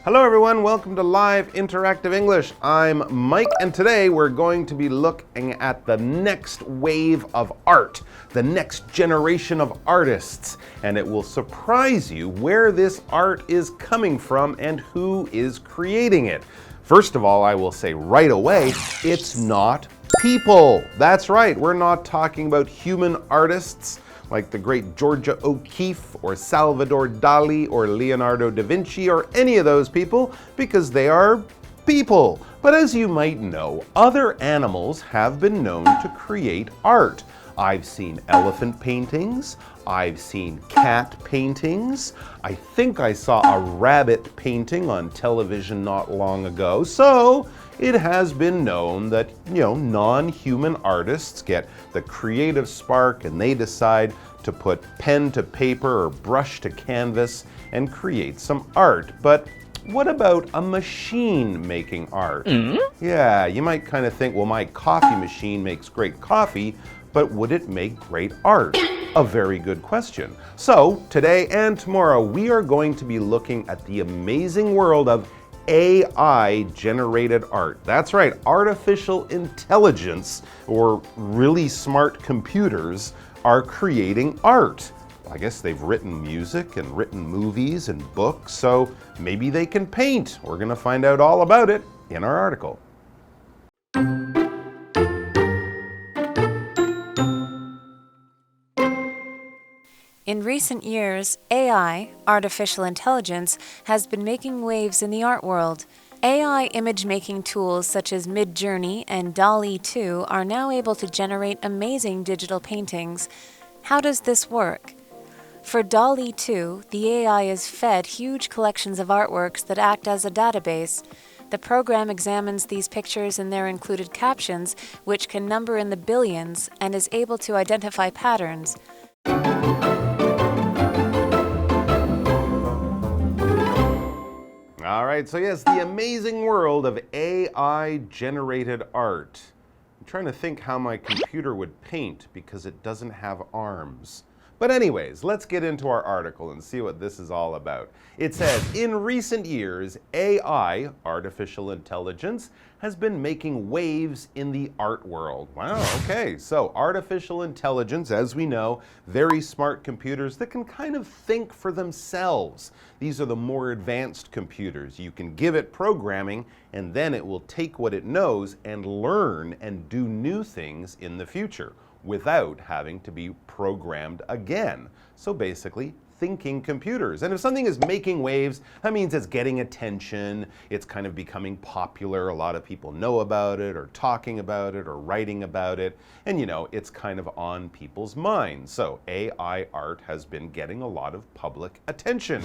Hello everyone, welcome to Live Interactive English. I'm Mike, and today we're going to be looking at the next wave of art, the next generation of artists, and it will surprise you where this art is coming from and who is creating it. First of all, I will say right away, it's not people. That's right, we're not talking about human artists like the great Georgia O'Keeffe or Salvador Dali or Leonardo da Vinci or any of those people, because they are people. But as you might know, other animals have been known to create art. I've seen elephant paintings, I've seen cat paintings, I think I saw a rabbit painting on television not long ago. So it has been known that, non-human artists get the creative spark and they decide to put pen to paper or brush to canvas and create some art. But what about a machine making art? Yeah, you might kind of think, well, my coffee machine makes great coffee, but would it make great art? A very good question. So today and tomorrow, we are going to be looking at the amazing world of AI-generated art. That's right, artificial intelligence, or really smart computers, are creating art. I guess they've written music and written movies and books, so maybe they can paint. We're going to find out all about it in our article. In recent years, AI, artificial intelligence, has been making waves in the art world. AI image-making tools such as Midjourney and DALL-E 2 are now able to generate amazing digital paintings. How does this work? For DALL-E 2, the AI is fed huge collections of artworks that act as a database. The program examines these pictures and their included captions, which can number in the billions, and is able to identify patterns. All right, so yes, the amazing world of AI-generated art. I'm trying to think how my computer would paint because it doesn't have arms. But anyways, let's get into our article and see what this is all about. It says, in recent years, AI, artificial intelligence, has been making waves in the art world. Wow, okay, so artificial intelligence, as we know, very smart computers that can kind of think for themselves. These are the more advanced computers. You can give it programming, and then it will take what it knows and learn and do new things in the future, without having to be programmed again. So basically, thinking computers. And if something is making waves, that means it's getting attention, it's kind of becoming popular, a lot of people know about it, or talking about it, or writing about it, and it's kind of on people's minds. So AI art has been getting a lot of public attention.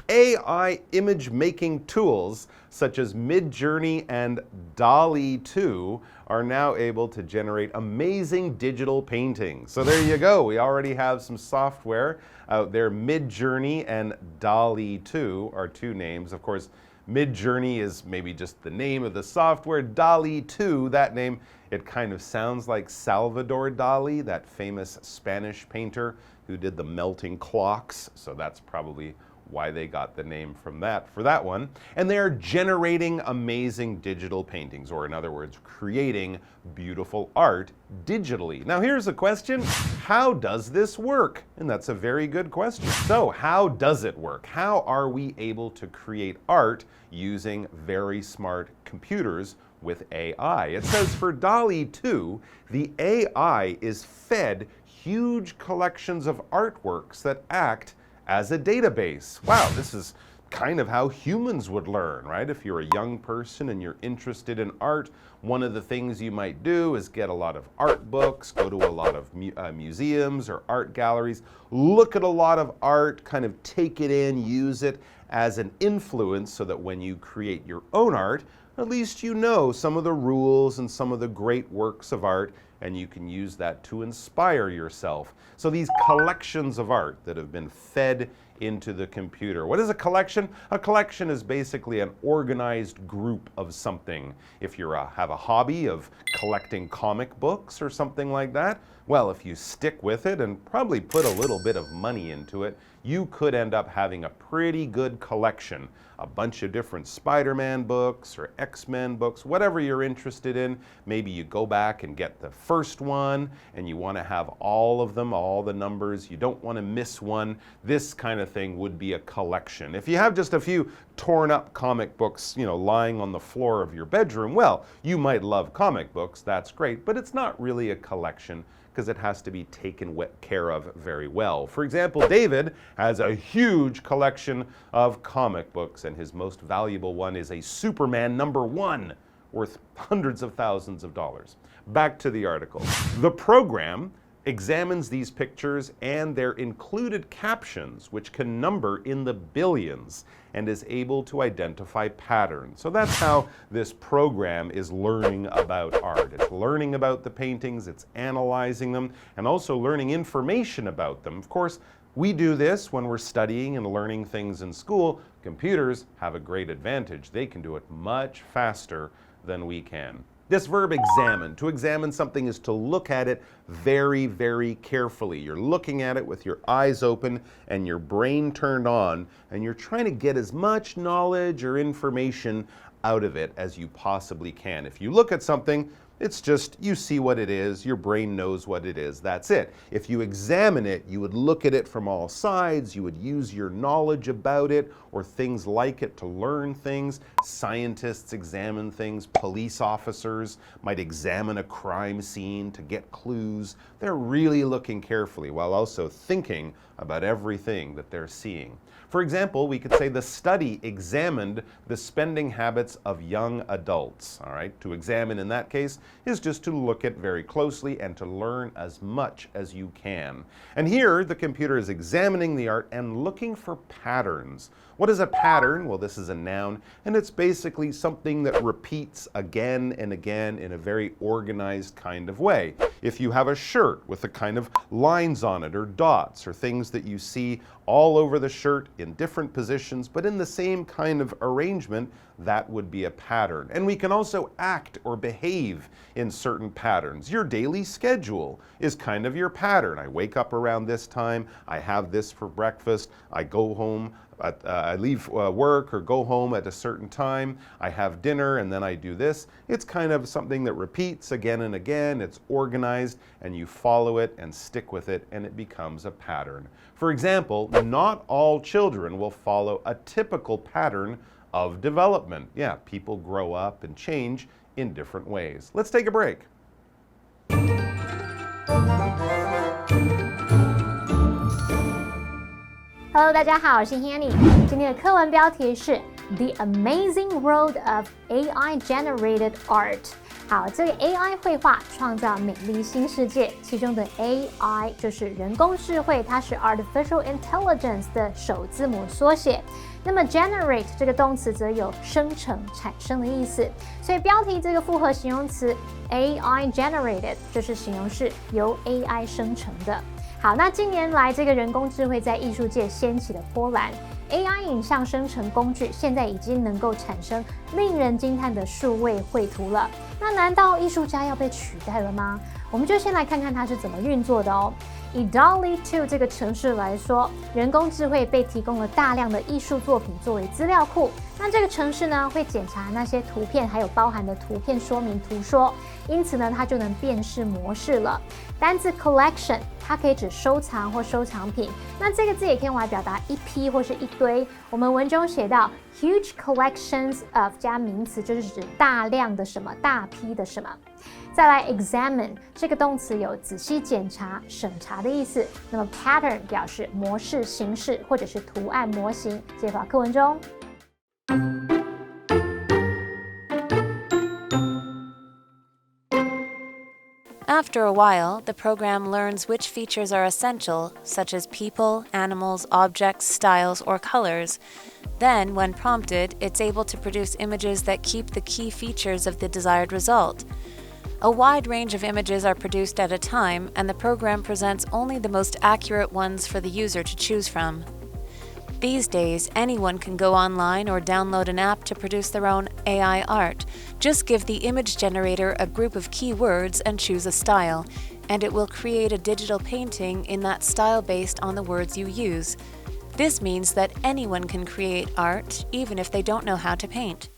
AI image making tools such as Midjourney and DALL-E 2 are now able to generate amazing digital paintings. So there you go, we already have some software out there. Midjourney and DALL-E 2 are two names. Of course, Midjourney is maybe just the name of the software. DALL-E 2, that name, it kind of sounds like Salvador Dali, that famous Spanish painter who did the melting clocks. So that's probably why they got the name from that for that one. And they're generating amazing digital paintings, or in other words, creating beautiful art digitally. Now here's a question, how does this work? And that's a very good question. So how does it work? How are we able to create art using very smart computers with AI? It says for DALL-E 2, the AI is fed huge collections of artworks that act as a database. Wow, this is kind of how humans would learn, right? If you're a young person and you're interested in art, one of the things you might do is get a lot of art books, go to a lot of museums or art galleries, look at a lot of art, kind of take it in, use it as an influence so that when you create your own art, at least you know some of the rules and some of the great works of art, and you can use that to inspire yourself. So these collections of art that have been fed into the computer. What is a collection? A collection is basically an organized group of something. If you have a hobby of collecting comic books or something like that, well, if you stick with it and probably put a little bit of money into it, you could end up having a pretty good collection. A bunch of different Spider-Man books or X-Men books, whatever you're interested in. Maybe you go back and get the first one and you want to have all of them, all the numbers. You don't want to miss one. This kind of thing would be a collection. If you have just a few torn up comic books, lying on the floor of your bedroom, well, you might love comic books, that's great, but it's not really a collection, because it has to be taken care of very well. For example, David has a huge collection of comic books, and his most valuable one is a Superman #1, worth hundreds of thousands of dollars. Back to the article. The program examines these pictures and their included captions, which can number in the billions, and is able to identify patterns. So that's how this program is learning about art. It's learning about the paintings, it's analyzing them, and also learning information about them. Of course, we do this when we're studying and learning things in school. Computers have a great advantage. They can do it much faster than we can. This verb examine, to examine something is to look at it very, very carefully. You're looking at it with your eyes open and your brain turned on, and you're trying to get as much knowledge or information out of it as you possibly can. If you look at something, it's just you see what it is, your brain knows what it is, that's it. If you examine it, you would look at it from all sides, you would use your knowledge about it or things like it to learn things. Scientists examine things, police officers might examine a crime scene to get clues. They're really looking carefully while also thinking about everything that they're seeing. For example, we could say the study examined the spending habits of young adults. All right, to examine in that case is just to look at very closely and to learn as much as you can. And here the computer is examining the art and looking for patterns. What is a pattern? Well, this is a noun, and it's basically something that repeats again and again in a very organized kind of way. If you have a shirt with a kind of lines on it or dots or things that you see all over the shirt in different positions but in the same kind of arrangement, that would be a pattern. And we can also act or behave in certain patterns. Your daily schedule is kind of your pattern. I wake up around this time, I have this for breakfast, I go home, I leave work or go home at a certain time, I have dinner, and then I do this. It's kind of something that repeats again and again. It's organized, and you follow it and stick with it, and it becomes a pattern. For example, not all children will follow a typical pattern of development. Yeah, people grow up and change in different ways. Let's take a break. Hello， 大家好，我是 Hanny。今天的课文标题是 The Amazing World of AI Generated Art。好，这个 AI 绘画创造美丽新世界，其中的 AI 就是人工智慧，它是 Artificial Intelligence 的首字母缩写。那么 generate 这个动词则有生成、产生的意思，所以标题这个复合形容词 AI generated 就是形容是由 AI 生成的。好，那近年来这个人工智慧在艺术界掀起了波澜。AI 影像生成工具现在已经能够产生令人惊叹的数位绘图了。那难道艺术家要被取代了吗？我们就先来看看它是怎么运作的哦。以 DALL-E 2这个程式来说，人工智慧被提供了大量的艺术作品作为资料库。那这个程式呢，会检查那些图片，还有包含的图片说明图说，因此呢，它就能辨识模式了。单字 collection 它可以指收藏或收藏品，那这个字也可以用来表达一批或是一堆。我们文中写到 huge collections of 加名词，就是指大量的什么，大批的什么。再来 examine 这个动词有仔细检查、审查的意思。那么 pattern 表示模式、形式或者是图案模型。接到课文中。After a while, the program learns which features are essential, such as people, animals, objects, styles, or colors. Then, when prompted, it's able to produce images that keep the key features of the desired result. A wide range of images are produced at a time, and the program presents only the most accurate ones for the user to choose from. These days, anyone can go online or download an app to produce their own AI art. Just give the image generator a group of keywords and choose a style, and it will create a digital painting in that style based on the words you use. This means that anyone can create art, even if they don't know how to paint.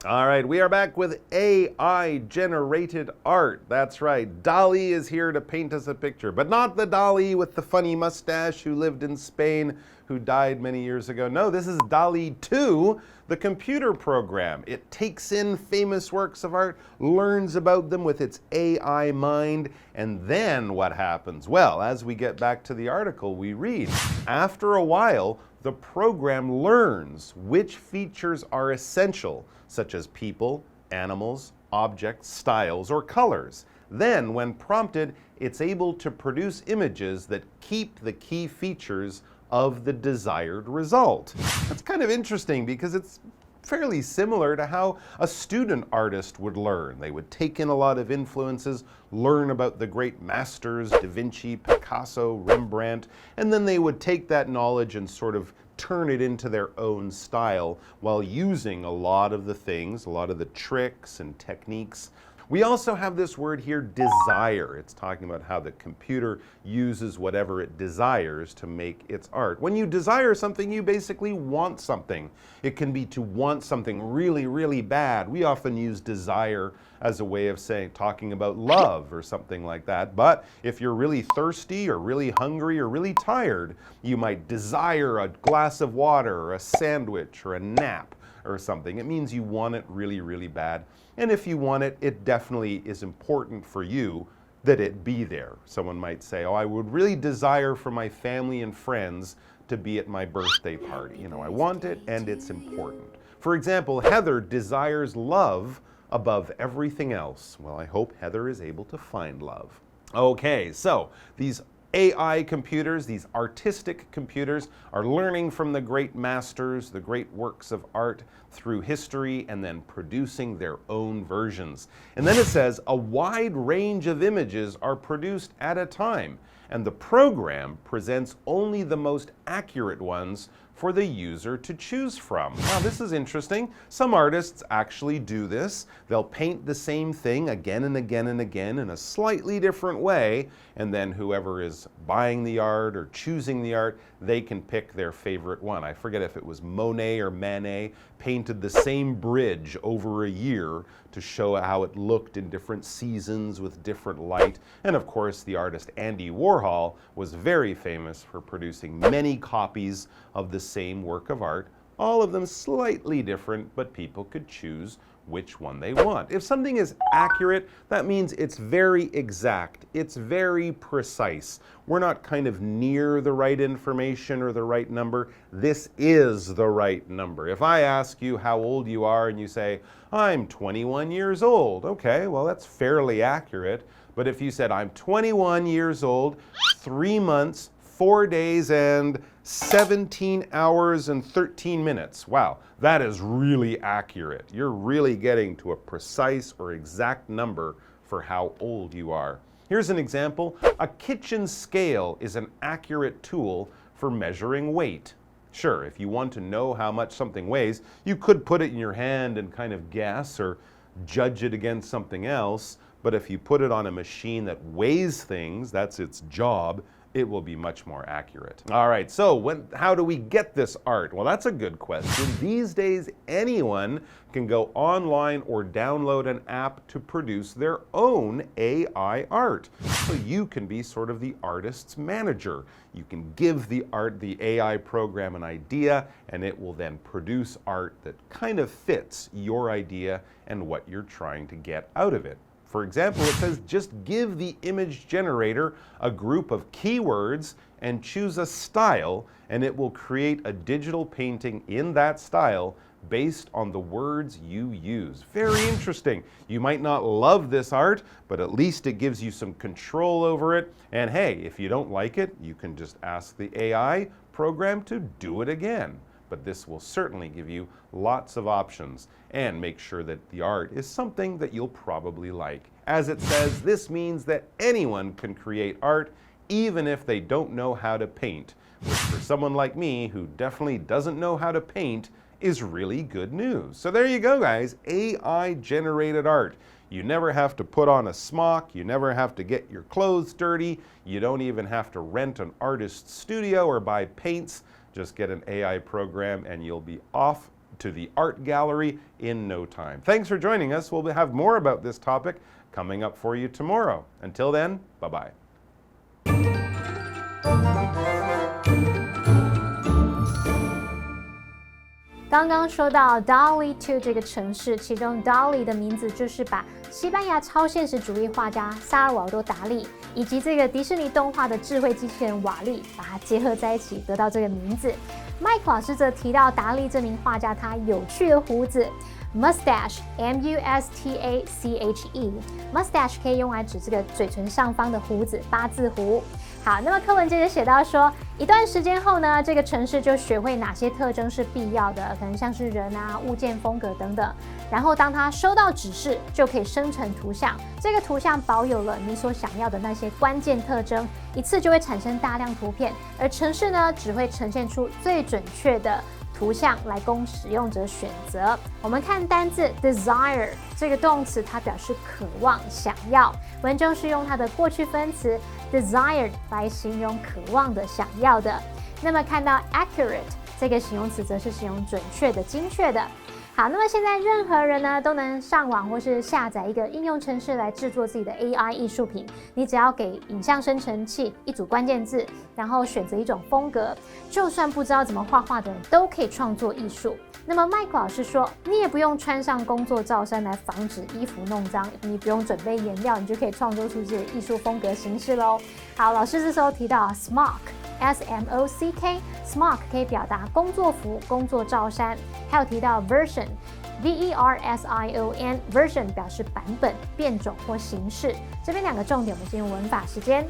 All right, we are back with AI-generated art. That's right, DALL-E is here to paint us a picture, but not the DALL-E with the funny mustache who lived in Spain, who died many years ago. No, this is DALL-E 2, the computer program. It takes in famous works of art, learns about them with its AI mind, and then what happens? Well, as we get back to the article, we read, after a while, the program learns which features are essential, such as people, animals, objects, styles, or colors. Then, when prompted, it's able to produce images that keep the key features of the desired result. That's kind of interesting because it's fairly similar to how a student artist would learn. They would take in a lot of influences, learn about the great masters, Da Vinci, Picasso, Rembrandt, and then they would take that knowledge and sort of turn it into their own style while using a lot of the things, a lot of the tricks and techniques. We also have this word here, desire. It's talking about how the computer uses whatever it desires to make its art. When you desire something, you basically want something. It can be to want something really, really bad. We often use desire as a way of talking about love or something like that. But if you're really thirsty or really hungry or really tired, you might desire a glass of water or a sandwich or a nap or something. It means you want it really, really bad. And if you want it, it definitely is important for you that it be there. Someone might say, oh, I would really desire for my family and friends to be at my birthday party. You know, I want it and it's important. For example, Heather desires love above everything else. Well, I hope Heather is able to find love. Okay, so these AI computers, these artistic computers, are learning from the great masters, the great works of art through history, and then producing their own versions. And then it says a wide range of images are produced at a time, and the program presents only the most accurate ones for the user to choose from. Now, this is interesting. Some artists actually do this. They'll paint the same thing again and again and again in a slightly different way, and then whoever is buying the art or choosing the art, they can pick their favorite one. I forget if it was Monet or Manet painted the same bridge over a year to show how it looked in different seasons with different light. And of course, the artist Andy Warhol was very famous for producing many copies of the same work of art, all of them slightly different, but people could choose which one they want. If something is accurate, that means it's very exact. It's very precise. We're not kind of near the right information or the right number. This is the right number. If I ask you how old you are and you say, I'm 21 years old, okay, well, that's fairly accurate. But if you said, I'm 21 years old, 3 months, 4 days, and 17 hours and 13 minutes. Wow, that is really accurate. You're really getting to a precise or exact number for how old you are. Here's an example. A kitchen scale is an accurate tool for measuring weight. Sure, if you want to know how much something weighs, you could put it in your hand and kind of guess or judge it against something else. But if you put it on a machine that weighs things, that's its job, it will be much more accurate. All right, so how do we get this art? Well, that's a good question. These days, anyone can go online or download an app to produce their own AI art. So you can be sort of the artist's manager. You can give the AI program an idea, and it will then produce art that kind of fits your idea and what you're trying to get out of it. For example, it says just give the image generator a group of keywords and choose a style, and it will create a digital painting in that style based on the words you use. Very interesting. You might not love this art, but at least it gives you some control over it. And hey, if you don't like it, you can just ask the AI program to do it again. but this will certainly give you lots of options and make sure that the art is something that you'll probably like. As it says, this means that anyone can create art even if they don't know how to paint, which for someone like me who definitely doesn't know how to paint is really good news. So there you go, guys. AI-generated art. You never have to put on a smock. You never have to get your clothes dirty. You don't even have to rent an artist's studio or buy paints. Just get an AI program and you'll be off to the art gallery in no time. Thanks for joining us. We'll have more about this topic coming up for you tomorrow. Until then, bye-bye. 刚刚说到 Dali 2这个城市，其中 Dali 的名字就是把西班牙超现实主义画家萨尔瓦多达利以及这个迪士尼动画的智慧机器人瓦力，把它结合在一起，得到这个名字。Mike 老师则提到达利这名画家他有趣的胡子 ，mustache M-U-S-T-A-C-H-E，mustache 可以用来指这个嘴唇上方的胡子，八字胡。好，那么课文接着写到说，一段时间后呢，这个城市就学会哪些特征是必要的，可能像是人啊、物件、风格等等。然后当他收到指示，就可以生成图像。这个图像保有了你所想要的那些关键特征，一次就会产生大量图片，而城市呢，只会呈现出最准确的图像来供使用者选择。我们看单字 desire 这个动词，它表示渴望、想要。文中是用它的过去分词 desired 来形容渴望的、想要的。那么看到 accurate 这个形容词，则是形容准确的、精确的。好，那么现在任何人呢都能上网或是下载一个应用程式来制作自己的 AI 艺术品。你只要给影像生成器一组关键字，然后选择一种风格，就算不知道怎么画画的人都可以创作艺术。那么麦克老师说，你也不用穿上工作罩衫来防止衣服弄脏，你不用准备颜料，你就可以创作出这艺术风格形式咯。好，老师这时候提到 smock。S-M-O-C-K，smock 可以表达工作服、工作罩衫，还有提到 version，V-E-R-S-I-O-N，version 表示版本、变种或形式。这边两个重点，我们进入文法时间。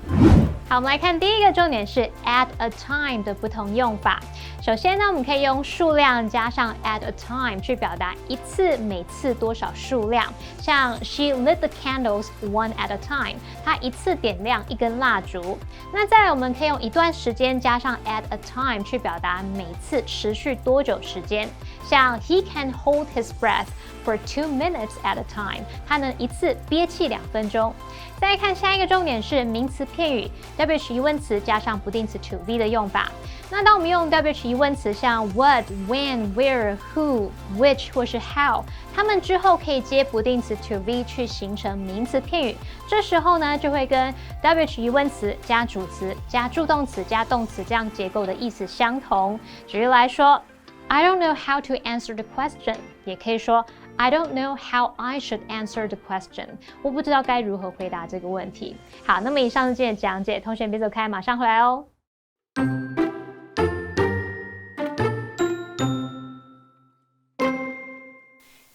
好，我们来看第一个重点是 at a time 的不同用法。首先呢，我们可以用数量加上 at a time 去表达一次、每次多少数量。像 She lit the candles one at a time， 她一次点亮一根蜡烛。那再来，我们可以用一段时间加上 at a time 去表达每次持续多久时间。像 He can hold his breath for 2 minutes at a time， 他能一次憋气2分钟。再来看下一个重点是名词片语 WH 疑问词加上不定词 to be 的用法。那当我们用 WH 疑问词像 what, when, where, who, which 或是 how， 它们之后可以接不定词 to be 去形成名词片语。这时候呢，就会跟 WH 疑问词加主词加助动词加动词这样结构的意思相同。举例来说 I don't know how to answer the question， 也可以说I don't know how I should answer the question。 我不知道该如何回答这个问题。好，那么以上是今天的讲解，同学别走开，马上回来哦。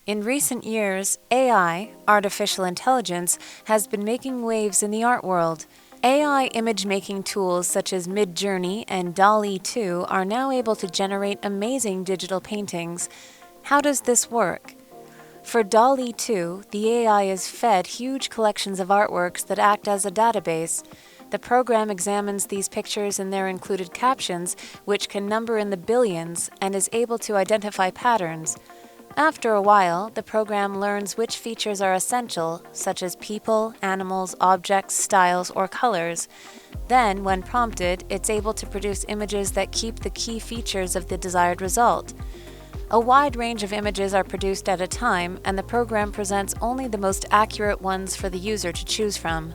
In recent years, AI, artificial intelligence, has been making waves in the art world. AI image-making tools such as Midjourney and DALL-E 2 are now able to generate amazing digital paintings. How does this work? For DALL-E 2, the AI is fed huge collections of artworks that act as a database. The program examines these pictures and their included captions, which can number in the billions, and is able to identify patterns. After a while, the program learns which features are essential, such as people, animals, objects, styles, or colors. Then, when prompted, it's able to produce images that keep the key features of the desired result. A wide range of images are produced at a time, and the program presents only the most accurate ones for the user to choose from.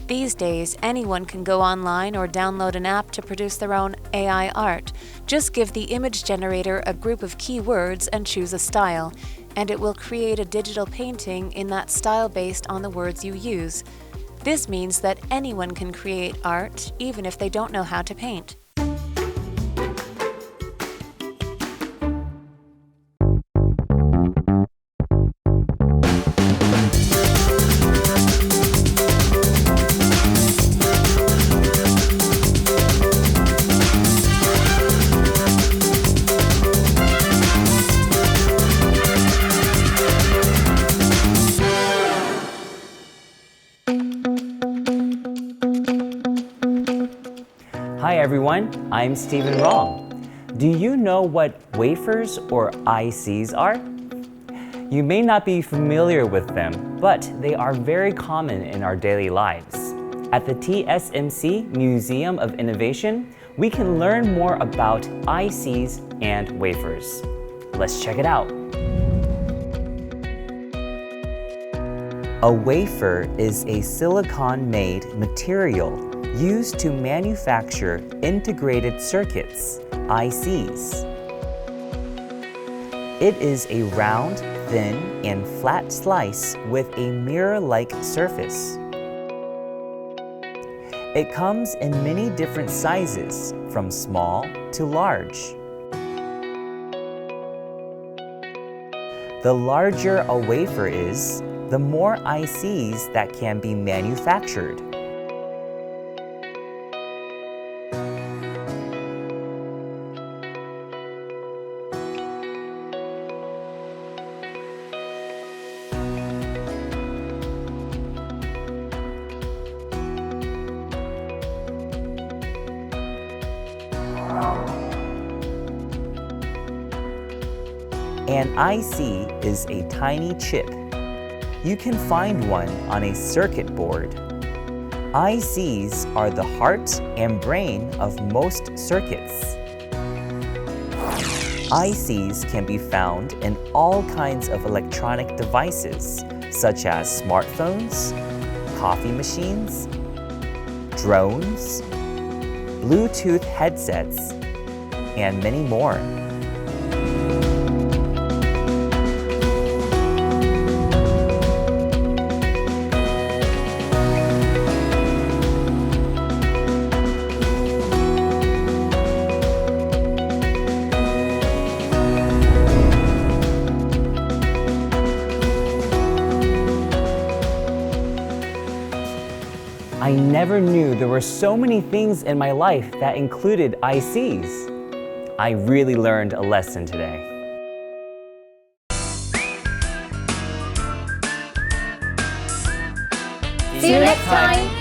These days, anyone can go online or download an app to produce their own AI art. Just give the image generator a group of keywords and choose a style, and it will create a digital painting in that style based on the words you use. This means that anyone can create art, even if they don't know how to paint. Hi everyone, I'm Stephen Wrong. Do you know what wafers or ICs are? You may not be familiar with them, but they are very common in our daily lives. At the TSMC Museum of Innovation, we can learn more about ICs and wafers. Let's check it out. A wafer is a silicon-made material used to manufacture integrated circuits, ICs. It is a round, thin, and flat slice with a mirror-like surface. It comes in many different sizes, from small to large. The larger a wafer is, the more ICs that can be manufactured. An IC is a tiny chip. You can find one on a circuit board. ICs are the heart and brain of most circuits. ICs can be found in all kinds of electronic devices, such as smartphones, coffee machines, drones, Bluetooth headsets, and many more. I never knew there were so many things in my life that included ICs. I really learned a lesson today. See you next time!